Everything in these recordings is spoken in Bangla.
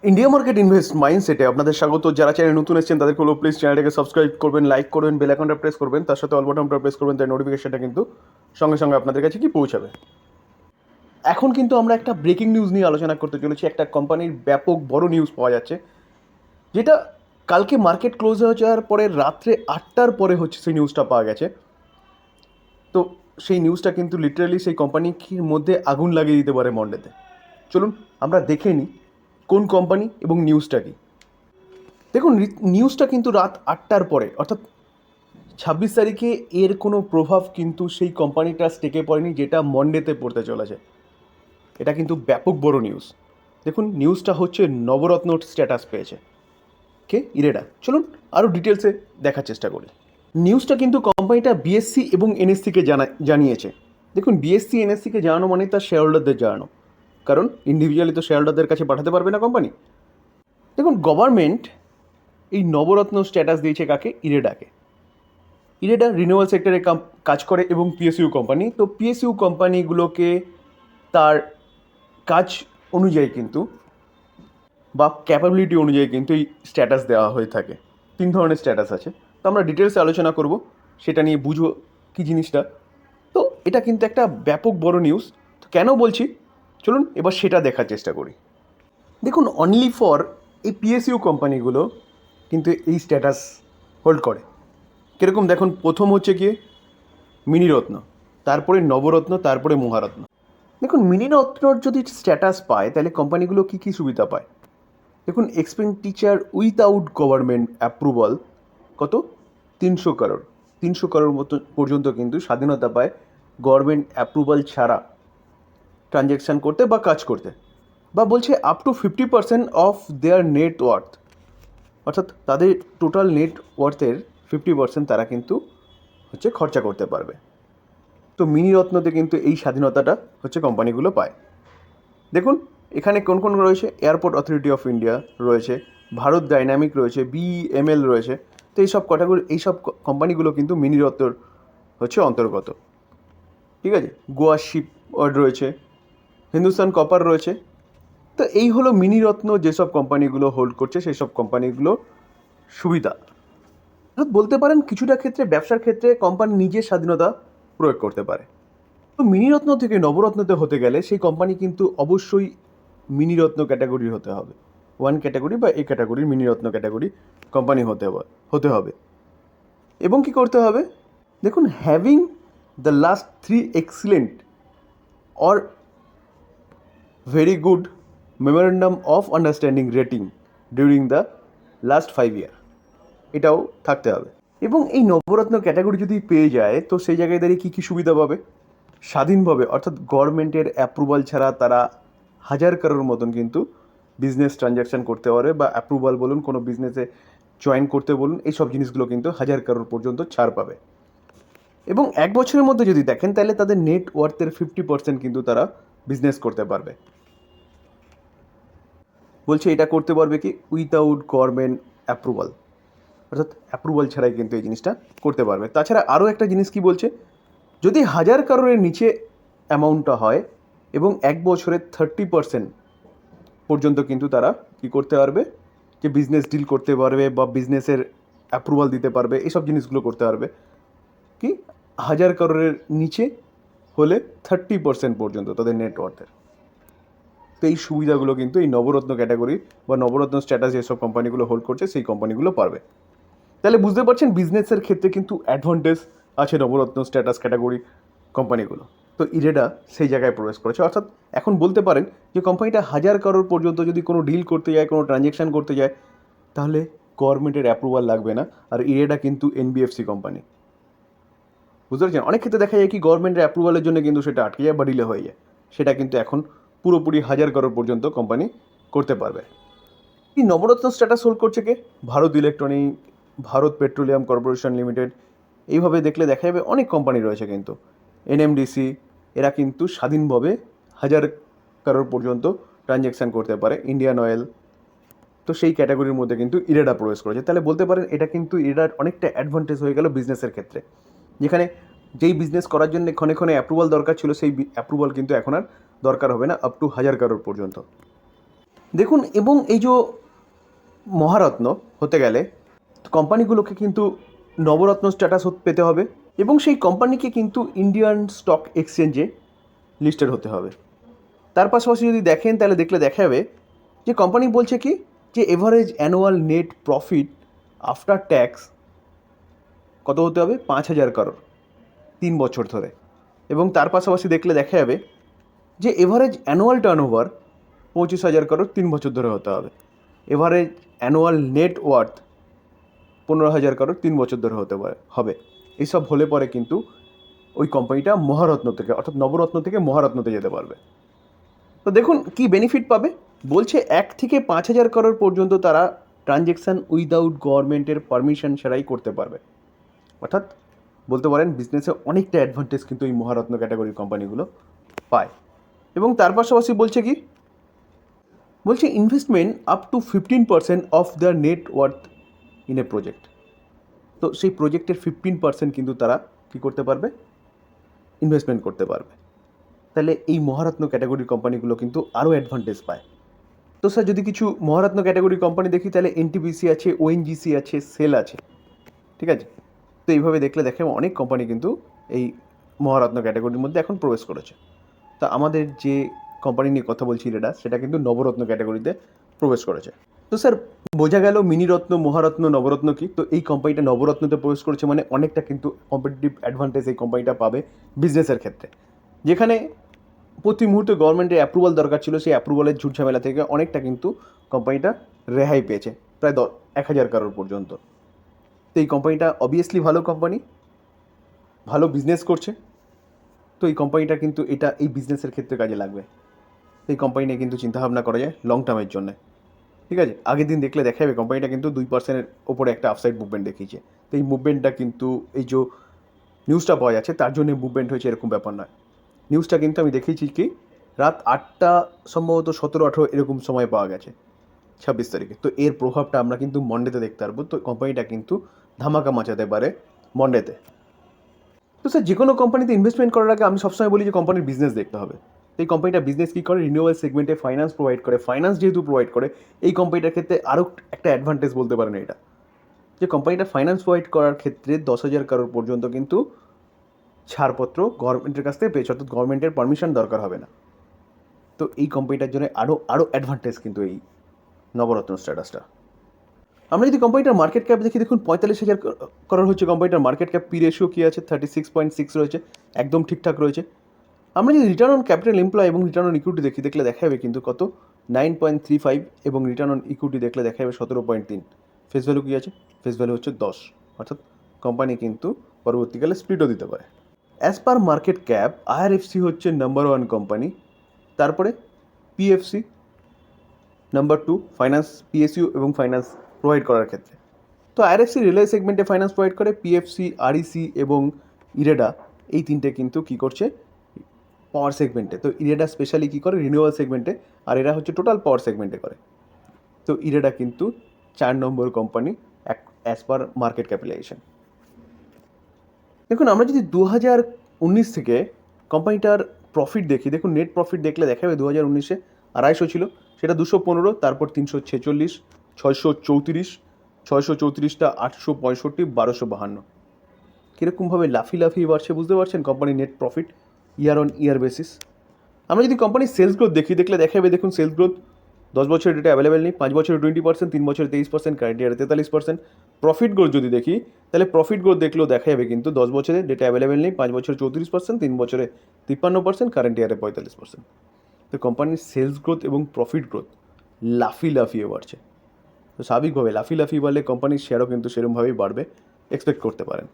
ইন্ডিয়া মার্কেট ইনভেস্ট মাইন্ডসেটে আপনাদের স্বাগত। যারা চ্যানেল নতুন এসেছেন তাদেরকে হলো প্লিজ চ্যানেলটাকে সাবস্ক্রাইব করবেন, লাইক করবেন, বেল আইকনটা প্রেস করবেন, তার সাথে অল বাটনটা প্রেস করবেন, তাই নোটিফিকেশনটা কিন্তু সঙ্গে সঙ্গে আপনাদের কাছে কি পৌঁছাবে। এখন কিন্তু আমরা একটা ব্রেকিং নিউজ নিয়ে আলোচনা করতে চলেছি। একটা কোম্পানির ব্যাপক বড় নিউজ পাওয়া যাচ্ছে, যেটা কালকে মার্কেট ক্লোজ হয়ে যাওয়ার পরে রাত্রে 8টার পরে হচ্ছে সেই নিউজটা পাওয়া গেছে। তো সেই নিউজটা কিন্তু লিটারালি সেই কোম্পানির মধ্যে আগুন লাগিয়ে দিতে পারে মন্ডেতে। চলুন আমরা দেখে নিই কোন কোম্পানি এবং নিউজটা কি। দেখুন, নিউজটা কিন্তু রাত 8টার পরে, অর্থাৎ 26 তারিখে এর কোনো প্রভাব কিন্তু সেই কোম্পানিটার স্টেকে পড়েনি, যেটা মন্ডেতে পড়তে চলেছে। এটা কিন্তু ব্যাপক বড় নিউজ। দেখুন, নিউজটা হচ্ছে নবরত্ন স্ট্যাটাস পেয়েছে। কে? ইরেডা। চলুন আরও ডিটেলসে দেখার চেষ্টা করি। নিউজটা কিন্তু কোম্পানিটা বিএসসি এবং এনএসসিকে জানিয়েছে। দেখুন, বিএসসি এনএসসিকে জানানো মানে তার শেয়ার হোল্ডারদের জানানো, কারণ ইন্ডিভিজুয়ালি তো শেয়ার হোল্ডারদের কাছে পাঠাতে পারবে না কোম্পানি। দেখুন, গভর্নমেন্ট এই নবরত্ন স্ট্যাটাস দিয়েছে কাকে? ইরেডাকে। ইরেডা রিনিউয়াল সেক্টরে কাজ করে এবং পিএসইউ কোম্পানি। তো পিএসইউ কোম্পানিগুলোকে তার কাজ অনুযায়ী কিন্তু বা ক্যাপাবিলিটি অনুযায়ী কিন্তু এই স্ট্যাটাস দেওয়া হয়ে থাকে। 3 ধরনের স্ট্যাটাস আছে, তো আমরা ডিটেলসে আলোচনা করব, সেটা নিয়ে বুঝবো কী জিনিসটা। তো এটা কিন্তু একটা ব্যাপক বড় নিউজ। তো কেন বলছি, চলুন এবার সেটা দেখার চেষ্টা করি। দেখুন, অনলি ফর এই পিএসইউ কোম্পানিগুলো কিন্তু এই স্ট্যাটাস হোল্ড করে। কীরকম দেখুন, প্রথম হচ্ছে কি মিনিরত্ন, তারপরে নবরত্ন, তারপরে মহারত্ন। দেখুন, মিনিরত্নর যদি স্ট্যাটাস পায় তাহলে কোম্পানিগুলো কী কী সুবিধা পায়। দেখুন, এক্সপেন্ডিচার উইথাউট গভর্নমেন্ট অ্যাপ্রুভাল কত? 300 করোড়। 300 করোড় মতো পর্যন্ত কিন্তু স্বাধীনতা পায় গভর্নমেন্ট অ্যাপ্রুভাল ছাড়া ট্রানজ্যাকশান করতে বা কাজ করতে। বা বলছে up to 50% of their net worth, অর্থাৎ তাদের টোটাল নেট ওয়ার্থের 50% তারা কিন্তু হচ্ছে খরচা করতে পারবে। তো মিনিরত্নতে কিন্তু এই স্বাধীনতাটা হচ্ছে কোম্পানিগুলো পায়। দেখুন, এখানে কোন কোন রয়েছে? এয়ারপোর্ট অথরিটি অফ ইন্ডিয়া রয়েছে, ভারত ডাইনামিক রয়েছে, বিএমএল রয়েছে। তো এইসব ক্যাটাগরি, এইসব কোম্পানিগুলো কিন্তু মিনিরত্নর হচ্ছে অন্তর্গত। ঠিক আছে, গোয়া শিপ রয়েছে, হিন্দুস্তান কপার রয়েছে। তো এই হলো মিনিরত্ন যেসব কোম্পানিগুলো হোল্ড করছে সেই সব কোম্পানিগুলো সুবিধা। অর্থাৎ বলতে পারেন কিছুটা ক্ষেত্রে, ব্যবসার ক্ষেত্রে কোম্পানি নিজের স্বাধীনতা প্রয়োগ করতে পারে। তো মিনিরত্ন থেকে নবরত্নতে হতে গেলে সেই কোম্পানি কিন্তু অবশ্যই মিনিরত্ন ক্যাটাগরির হতে হবে। 1 ক্যাটাগরি বা এ ক্যাটাগরির মিনিরত্ন ক্যাটাগরি কোম্পানি হতে হবে। এবং কি করতে হবে? দেখুন, having the last 3 excellent or very good memorandum of understanding rating during the last 5 ইয়ার, এটাও থাকতে হবে। এবং এই নবরত্ন ক্যাটাগরি যদি পেয়ে যায় তো সেই জায়গায় দাঁড়িয়ে কী কী সুবিধা পাবে? স্বাধীনভাবে, অর্থাৎ গভর্নমেন্টের অ্যাপ্রুভাল ছাড়া তারা 1000 করোড় মতন কিন্তু বিজনেস ট্রানজ্যাকশান করতে পারে, বা অ্যাপ্রুভাল বলুন, কোনো বিজনেসে জয়েন করতে বলুন, এইসব জিনিসগুলো কিন্তু 1000 করোড় পর্যন্ত ছাড় পাবে। এবং 1 বছরের মধ্যে যদি দেখেন তাহলে তাদের নেট ওয়ার্থের 50% কিন্তু তারা বিজনেস করতে পারবে। বলছে এটা করতে পারবে কি? উইথাউট গভর্নমেন্ট অ্যাপ্রুভাল, অর্থাৎ অ্যাপ্রুভাল ছাড়াই কিন্তু এই জিনিসটা করতে পারবে। তাছাড়া আরও একটা জিনিস কি বলছে, যদি 1000 করোড়ের নিচে অ্যামাউন্টটা হয় এবং 1 বছরে 30% পর্যন্ত কিন্তু তারা কি করতে পারবে, যে বিজনেস ডিল করতে পারবে বা বিজনেসের অ্যাপ্রুভাল দিতে পারবে, এইসব জিনিসগুলো করতে পারবে। কি 1000 করোড়ের নিচে হলে 30% পর্যন্ত তাদের নেটওয়ার্থের। তো এই সুবিধাগুলো কিন্তু এই নবরত্ন ক্যাটাগরি বা নবরত্ন স্ট্যাটাস যেসব কোম্পানিগুলো হোল্ড করছে সেই কোম্পানিগুলো পারবে। তাহলে বুঝতে পারছেন বিজনেসের ক্ষেত্রে কিন্তু অ্যাডভান্টেজ আছে নবরত্ন স্ট্যাটাস ক্যাটাগরি কোম্পানিগুলো। তো ইরেডা সেই জায়গায় প্রবেশ করেছে, অর্থাৎ এখন বলতে পারেন যে কোম্পানিটা 1000 করোড় পর্যন্ত যদি কোনো ডিল করতে যায়, কোনো ট্রানজ্যাকশান করতে যায়, তাহলে গভর্নমেন্টের অ্যাপ্রুভাল লাগবে না। আর ইরেডা কিন্তু এনবিএফসি কোম্পানি, বুঝতে পারছেন? অনেক ক্ষেত্রে দেখা যায় কি গভর্নমেন্টের অ্যাপ্রুভালের জন্য কিন্তু সেটা আটকে যায় বা ডিলে হয়ে যায়। সেটা কিন্তু এখন পুরোপুরি 1000 করোড় পর্যন্ত কোম্পানি করতে পারবে। এই নবরত্ন স্ট্যাটাস হোল্ড করছে কে? Bharat electronic, Bharat petroleum corporation limited. এইভাবে দেখলে দেখা যাবে অনেক কোম্পানি রয়েছে কিন্তু, এনএমডিসি, এরা কিন্তু স্বাধীনভাবে 1000 করোড় পর্যন্ত ট্রানজ্যাকশান করতে পারে। ইন্ডিয়ান অয়েল, তো সেই ক্যাটাগরির মধ্যে কিন্তু ইরেডা প্রবেশ করেছে। তাহলে বলতে পারেন এটা কিন্তু ইরেডার অনেকটা অ্যাডভান্টেজ হয়ে গেল বিজনেসের ক্ষেত্রে, যেখানে যেই বিজনেস করার জন্য ক্ষণে ক্ষণে অ্যাপ্রুভাল দরকার ছিল সেই অ্যাপ্রুভাল কিন্তু এখন আর দরকার হবে না আপ টু 1000 করোড় পর্যন্ত। দেখুন, এবং এই যে মহারত্ন হতে গেলে কোম্পানিগুলোকে কিন্তু নবরত্ন স্ট্যাটাস পেতে হবে এবং সেই কোম্পানিকে কিন্তু ইন্ডিয়ান স্টক এক্সচেঞ্জে লিস্টেড হতে হবে। তার পাশাপাশি যদি দেখেন তাহলে দেখা যাবে যে কোম্পানি বলছে কি যে average annual net profit after tax কত হতে হবে, 5,000 করোড় 3 বছর ধরে। এবং তার পাশাপাশি দেখা যাবে যে এভারেজ অ্যানুয়াল টার্নওভার 25,000 করোড় 3 বছর ধরে হতে হবে। Average annual net worth 15,000 crore 3 বছর ধরে হবে। এইসব হলে পরে কিন্তু ওই কোম্পানিটা মহারত্ন থেকে অর্থাৎ নবরত্ন থেকে মহারত্নতে যেতে পারবে। তো দেখুন কি বেনিফিট পাবে, বলছে 1 থেকে 5,000 করোড় পর্যন্ত তারা ট্রানজ্যাকশান উইদাউট গভর্নমেন্টের পারমিশন ছাড়াই করতে পারবে। অর্থাৎ বলতে পারেন বিজনেসে অনেকটা অ্যাডভান্টেজ কিন্তু এই মহারত্ন ক্যাটাগরির কোম্পানিগুলো পায়। এবং তার পাশাপাশি বলছে investment up to 15% of the net worth in a project. তো সেই প্রজেক্টের 15% কিন্তু তারা কী করতে পারবে, ইনভেস্টমেন্ট করতে পারবে। তাহলে এই মহারত্ন ক্যাটাগরির কোম্পানিগুলো কিন্তু আরও অ্যাডভান্টেজ পায়। তো স্যার যদি কিছু মহারত্ন ক্যাটাগরির কোম্পানি দেখি তাহলে এনটিপিসি আছে, ওএনজিসি আছে, সেল আছে, ঠিক আছে। তো এইভাবে দেখে অনেক কোম্পানি কিন্তু এই মহারত্ন ক্যাটাগরির মধ্যে এখন প্রবেশ করেছে। তা আমাদের যে কোম্পানি নিয়ে কথা বলছি ইরেডা, সেটা কিন্তু নবরত্ন ক্যাটাগরিতে প্রবেশ করেছে। তো স্যার বোঝা গেল মিনিরত্ন, মহারত্ন, নবরত্ন কি। তো এই কোম্পানিটা নবরত্নতে প্রবেশ করেছে মানে অনেকটা কিন্তু কম্পিটিটিভ অ্যাডভান্টেজ এই কোম্পানিটা পাবে বিজনেসের ক্ষেত্রে। যেখানে প্রতি মুহূর্তে গভর্নমেন্টের অ্যাপ্রুভাল দরকার ছিল, সেই অ্যাপ্রুভালের ঝুট ঝামেলা থেকে অনেকটা কিন্তু কোম্পানিটা রেহাই পেয়েছে, প্রায় 1,000 করোড় পর্যন্ত। তো এই কোম্পানিটা অবভিয়াসলি ভালো কোম্পানি, ভালো বিজনেস করছে। তো এই কোম্পানিটা কিন্তু এই বিজনেসের ক্ষেত্রে কাজে লাগবে। তো এই কোম্পানি নিয়ে কিন্তু চিন্তাভাবনা করা যায় লং টার্মের জন্য, ঠিক আছে। আগের দিন দেখা যাবে কোম্পানিটা কিন্তু 2%-এর ওপরে একটা আপসাইড মুভমেন্ট দেখিয়েছে। তো এই মুভমেন্টটা কিন্তু এই যে নিউজটা পাওয়া যাচ্ছে তার জন্য মুভমেন্ট হয়েছে এরকম ব্যাপার নয়। নিউজটা কিন্তু আমি দেখিয়েছি কি রাত 8টা সম্ভবত 17-18 এরকম সময় পাওয়া গেছে 26 তারিখে। তো এর প্রভাবটা আমরা কিন্তু মন্ডেতে দেখতে পারবো। তো কোম্পানিটা কিন্তু ধামাকা মাচাতে পারে মন্ডেতে। তো স্যার যে কোনো কোম্পানিতে ইনভেস্টমেন্ট করার আগে আমি সবসময় বলি যে কোম্পানির বিজনেস দেখতে হবে। তো এই কোম্পানিটা বিজনেস কী করে, রিনিউয়েবল সেগমেন্টে ফাইন্যান্স প্রোভাইড করে। ফাইন্যান্স যেহেতু প্রোভাইড করে এই কোম্পানিটার ক্ষেত্রে আরও একটা অ্যাডভান্টেজ বলতে পারেন এটা, যে কোম্পানিটা ফাইন্যান্স প্রোভাইড করার ক্ষেত্রে 10,000 করোড় পর্যন্ত কিন্তু ছাড়পত্র গভর্নমেন্টের কাছ থেকে পেয়েছে, অর্থাৎ গভর্নমেন্টের পারমিশন দরকার হবে না। তো এই কোম্পানিটার জন্য আরও অ্যাডভান্টেজ কিন্তু এই নবরত্ন স্ট্যাটাসটা। আমরা যদি কোম্পানিটার মার্কেট ক্যাপ দেখি, দেখুন 45,000 করোড় হচ্ছে কোম্পানিটার মার্কেট ক্যাপ। পি রেশিও কী আছে, 36.6 রয়েছে, একদম ঠিকঠাক রয়েছে। আমরা যদি রিটার্ন অন ক্যাপিটাল এমপ্লয় এবং রিটার্ন অন ইকুইটি দেখলে দেখা যাবে কিন্তু কত 9.35 এবং রিটার্ন অন ইকুইটি দেখা যাবে 17.3। ফেস ভ্যালু কী আছে, ফেস ভ্যালু হচ্ছে 10, অর্থাৎ কোম্পানি কিন্তু পরবর্তীকালে স্প্লিটও দিতে পারে। As per market cap IRFC হচ্ছে নাম্বার 1 কোম্পানি, তারপরে পিএফসি নাম্বার 2 ফাইন্যান্স, পিএসইউ এবং ফাইন্যান্স প্রোভাইড করার ক্ষেত্রে। তো আইআরএফসি রিলে সেগমেন্টে ফাইন্যান্স প্রোভাইড করে, পিএফসি, আরইসি এবং ইরেডা এই তিনটে কিন্তু কী করছে পাওয়ার সেগমেন্টে। তো ইরেডা স্পেশালি কী করে রিনিউয়েবল সেগমেন্টে, আর এরা হচ্ছে টোটাল পাওয়ার সেগমেন্টে করে। তো ইরেডা কিন্তু 4 number company as per market capitalization. দেখুন আমরা যদি 2019 থেকে কোম্পানিটার প্রফিট দেখি, দেখুন নেট প্রফিট দেখা যাবে 2019-এ 250 ছিল, সেটা 215, তারপর 346, 634, 634টা 865, 1252। কীরকমভাবে লাফিয়ে বাড়ছে বুঝতে পারছেন কোম্পানির net profit year on year basis. আমরা যদি কোম্পানির সেলস গ্রোথ দেখি দেখা যাবে, দেখুন সেলস গ্রোথ 10 বছরের ডেটা অ্যাভেলেবেল নেই, 5 বছরে 20%, 3 বছরে 23%, কারেন্ট ইয়ারে 43%। প্রফিট গ্রোথ যদি দেখি তাহলে প্রফিট গ্রোথ দেখলেও দেখা যাবে কিন্তু 10 বছরে ডেটা অ্যাভেলেবেল নেই, 5 বছরে 34%, 3 বছরে 53%, কারেন্ট ইয়ারে 45%। তো কোম্পানির সেলস গ্রোথ এবং প্রফিট গ্রোথ লাফিয়ে বাড়ছে। তো স্বাভাবিকভাবে লাফিয়ে বাড়লে কোম্পানির শেয়ারও কিন্তু সেরকমভাবেই বাড়বে, এক্সপেক্ট করতে পারেন।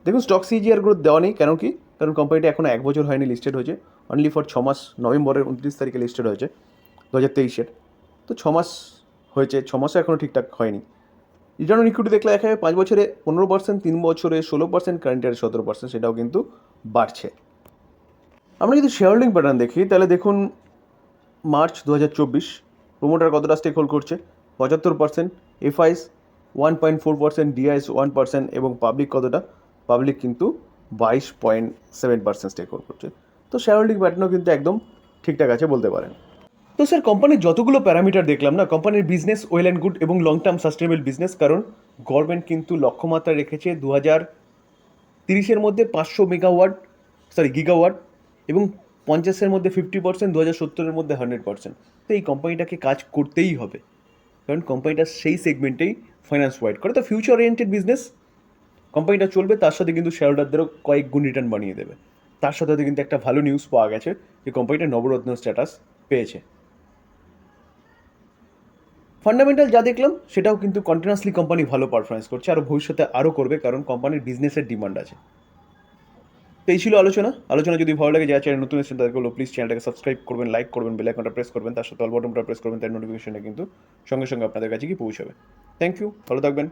দেখুন স্টক সিজিআর গ্রোথ দেওয়া নেই, কারণ কোম্পানিটা এখনও 1 বছর হয়নি লিস্টেড হয়েছে, অনলি ফর 6 মাস, নভেম্বরের 29 তারিখে লিস্টেড হয়েছে 2023-এর। তো 6 মাস হয়েছে, 6 মাসও এখনও ঠিকঠাক হয়নি। রিটার্ন অন ইকুইটি দেখা যাবে 5 বছরে 15%, 3 বছরে 16%, কারেন্ট ইয়ারে 17%, সেটাও কিন্তু বাড়ছে। আমরা যদি শেয়ার হোল্ডিং প্যাটার্ন দেখি তাহলে দেখুন মার্চ 2024 প্রোমোটার কতটা স্টেক হোল্ড করছে, 75%, এফআইস 1.4%, ডিআইএস 1% এবং পাবলিক কতটা, পাবলিক কিন্তু 22.7% স্টেক হোল্ড করছে। তো শেয়ার হোল্ডিং প্যাটার্নও কিন্তু একদম ঠিকঠাক আছে বলতে পারেন। তো স্যার কোম্পানির যতগুলো প্যারামিটার দেখলাম না, কোম্পানির বিজনেস ওয়েল অ্যান্ড গুড এবং লং টার্ম সাস্টেনেবল বিজনেস, কারণ গভর্নমেন্ট কিন্তু লক্ষ্যমাত্রা রেখেছে 2030-এর মধ্যে 500 গিগাওয়াট এবং 50-এর মধ্যে 50%, 2070-এর মধ্যে 100%। তো এই কোম্পানিটাকে কাজ করতেই হবে, কারণ কোম্পানিটা সেই সেগমেন্টেই ফাইন্যান্স প্রোভাইড করে। তো ফিউচার ওরিয়েন্টেড বিজনেস, কোম্পানিটা চলবে, তার সাথে কিন্তু শেয়ার হোল্ডারদেরও কয়েক গুণ রিটার্ন বানিয়ে দেবে। তার সাথে সাথে কিন্তু একটা ভালো নিউজ পাওয়া গেছে যে কোম্পানিটা নবরত্ন স্ট্যাটাস পেয়েছে। ফান্ডামেন্টাল যা দেখলাম সেটাও কিন্তু কন্টিনিউয়াসলি কোম্পানি ভালো পারফরমেন্স করছে, আর ভবিষ্যতে আরও করবে, কারণ কোম্পানির বিজনেসের ডিমান্ড আছে। তো এই ছিল আলোচনা যদি ভালো লাগে, যারা চ্যানেল নতুন এসেছেন তাদেরকে বলবো প্লিজ চ্যানেলটাকে সাবস্ক্রাইব করবেন, লাইক করবেন, বেল আইকনটা প্রেস করবেন, তার সাথে অল বাটনটা প্রেস করবেন, তার নোটিফিকেশনটা কিন্তু সঙ্গে সঙ্গে আপনাদের কাছে কি পৌঁছাবে। থ্যাংক ইউ, ভালো থাকবেন।